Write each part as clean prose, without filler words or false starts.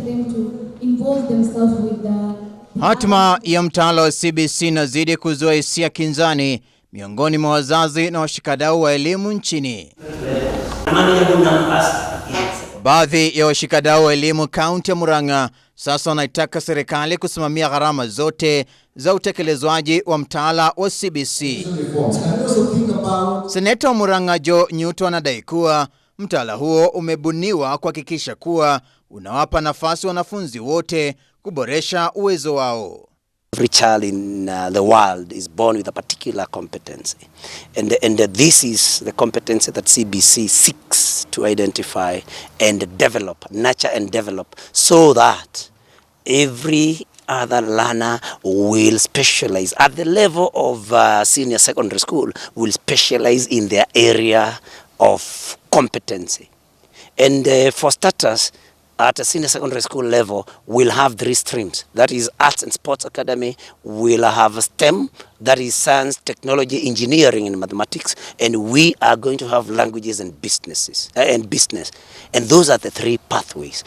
them to involve themselves with the... Hatima ya mtaala wa CBC inazidi kuzua hisia kinzani miongoni mwa wazazi na washikadau wa elimu nchini. Baadhi ya washikadau wa elimu kaunti ya Murang'a sasa wanaitaka serikali kusimamia gharama zote za utekelezwaji wa mtaala wa CBC. Seneta wa Murang'a Jo Nyuto anadai kuwa mtaala huo umebuniwa kuhakikisha kuwa unawapa nafasi wanafunzi wote kuboresha uwezo wao. Every child in the world is born with a particular competency, and this is the competency that CBC seeks to identify and develop, nurture and develop, so that every other learner will specialize at the level of senior secondary school, will specialize in their area of competency. And for starters, at a senior secondary school level, we'll have 3 streams. That is Arts and Sports Academy. We'll have STEM, that is Science, Technology, Engineering and Mathematics. And we are going to have Languages and Business. And those are the 3 pathways.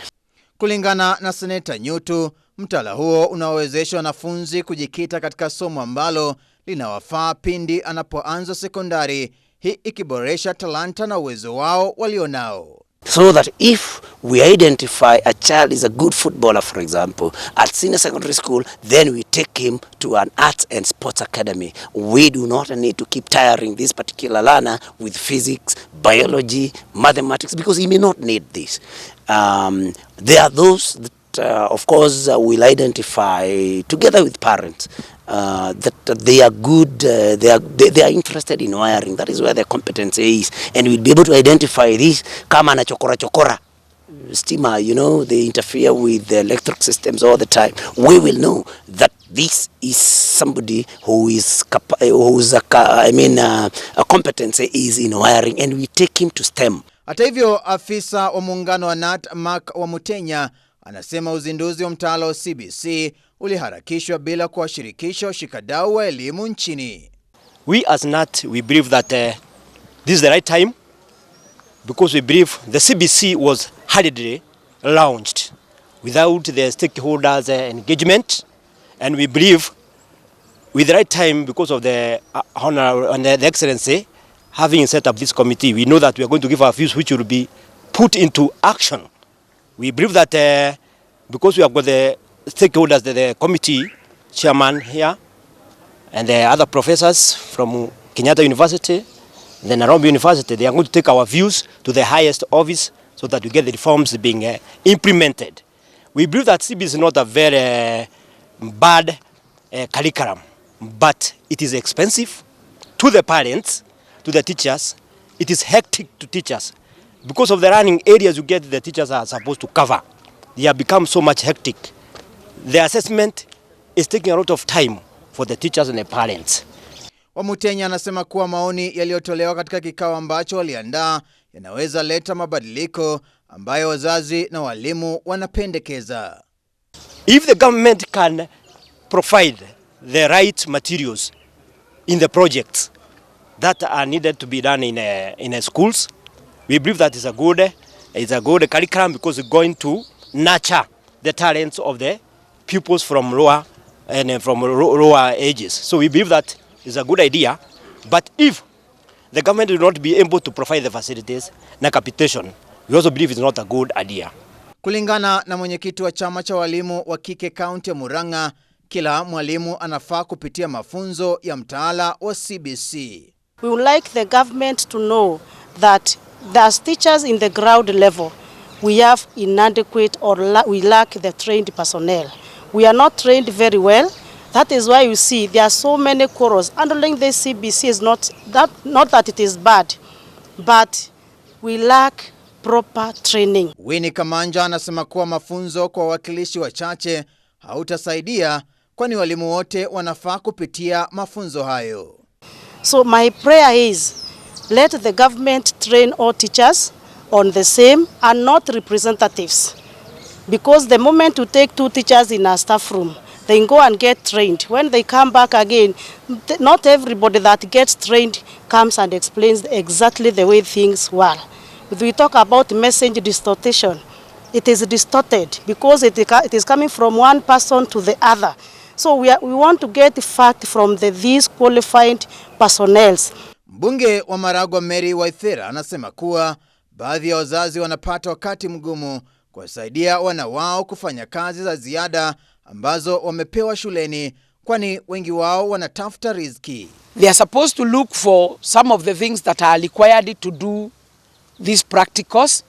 Kulingana na Seneta Nyuto, mtaala huo unawezesha wanafunzi kujikita katika somo ambalo linawafaa pindi anapoanza sekondari, hii ikiboresha talanta na uwezo wao walionao. So that if we identify a child is a good footballer, for example, at senior secondary school, then we take him to an arts and sports academy. We do not need to keep tiring this particular learner with physics, biology, mathematics, because he may not need this. There are those that, of course, will identify together with parents that they are good, they are interested in wiring. That is where their competence is, and we'll be able to identify this. Kama na chokora steamer, you know, they interfere with the electric systems all the time. We will know that this is somebody who is a competency is in wiring, and we take him to STEM. Hata hivyo, afisa wa muungano wa NAT Mark wa Mutenya anasema uzinduzi wa mtaala wa CBC uliharakishwa bila kuwashirikisha washikadau wa elimu nchini. We as NAT, we believe that this is the right time, because we believe the CBC was hurriedly launched without the stakeholders' engagement, and we believe with the right time because of the honor and the excellency having set up this committee. We know that we are going to give our views which will be put into action. We believe that because we have got the stakeholders, the committee chairman here, and the other professors from Kenyatta University, the Nairobi University, they are going to take our views to the highest office so that we get the reforms being implemented. We believe that CBC is not a very bad curriculum, but it is expensive to the parents, to the teachers. It is hectic to teachers. Because of the running areas you get, the teachers are supposed to cover. They have become so much hectic. The assessment is taking a lot of time for the teachers and the parents. Wamutenya anasema kuwa maoni yaliyotolewa katika kikao ambacho waliandaa yanaweza leta mabadiliko ambayo wazazi na walimu wanapendekeza. If the government can provide the right materials in the projects that are needed to be done in schools, we believe that is a good curriculum, because it's going to nurture the talents of the pupils from lower ages. So we believe that is a good idea. But if the government will not be able to provide the facilities na capitation, we also believe it's not a good idea. Kulingana na mwenyekiti wa chama cha walimu wa kike kaunti ya Murang'a, kila mwalimu anafaa kupitia mafunzo ya mtaala wa CBC. We would like the government to know that as teachers in the ground level, we have inadequate or we lack the trained personnel. We are not trained very well. That is why you see there are so many quarrels. Handling the CBC is not that it is bad, but we lack proper training. Winnie Kamanja anasema kuwa mafunzo kwa wawakilishi wachache hautasaidia, kwani walimu wote wanafaa kupitia mafunzo hayo. So my prayer is, let the government train all teachers on the same and not representatives. Because the moment you take 2 teachers in a staff room, they go and get trained. When they come back again, not everybody that gets trained comes and explains exactly the way things were. If we talk about message distortion, it is distorted because it is coming from one person to the other. So we want to get fact from these qualified personnel. Mbunge wa Maragwa Mary Waitaka anasema kuwa baadhi ya wazazi wanapata wakati mgumu kuwasaidia wana wao kufanya kazi za ziada ambazo wamepewa shuleni, kwani wengi wao wanatafuta riziki. They are supposed to look for some of the things that are required to do these practicals.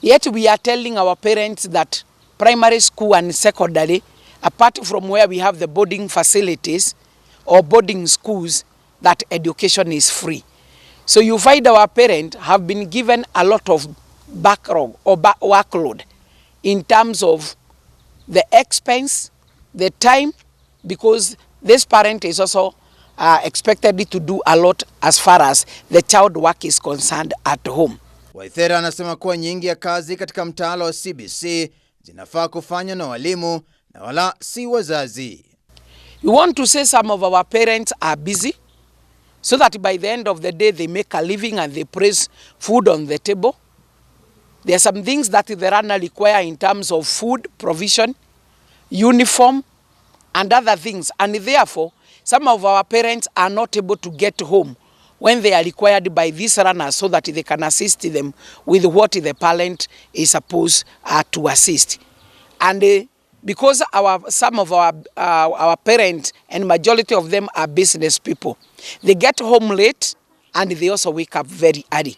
Yet we are telling our parents that primary school and secondary, apart from where we have the boarding facilities or boarding schools, that education is free. So you find our parents have been given a lot of backlog or workload in terms of the expense, the time, because this parent is also expected to do a lot as far as the child work is concerned at home. Waitaka anasema kuwa nyingi ya kazi katika mtaala wa CBC zinafaa kufanywa na walimu na wala si wazazi. We want to say some of our parents are busy so that by the end of the day they make a living and they place food on the table. There are some things that the runner require in terms of food provision, uniform and other things, and therefore some of our parents are not able to get home when they are required by these runners so that they can assist them with what the parent is supposed to assist. And because some of our parents and majority of them are business people, they get home late and they also wake up very early.